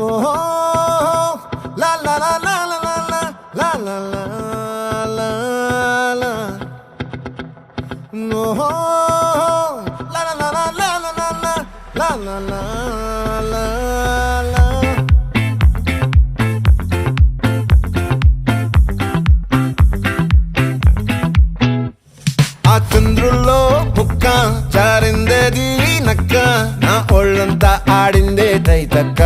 ఓహో లా లా లా లా లా లా లా లా లా లా ఓహో లా లా లా లా లా లా లా లా లా లా లా ఆ చంద్రుల్లో ముక్క జారిందేది నక్క నా ఒళ్ళంతా ఆడిందే తైతక్క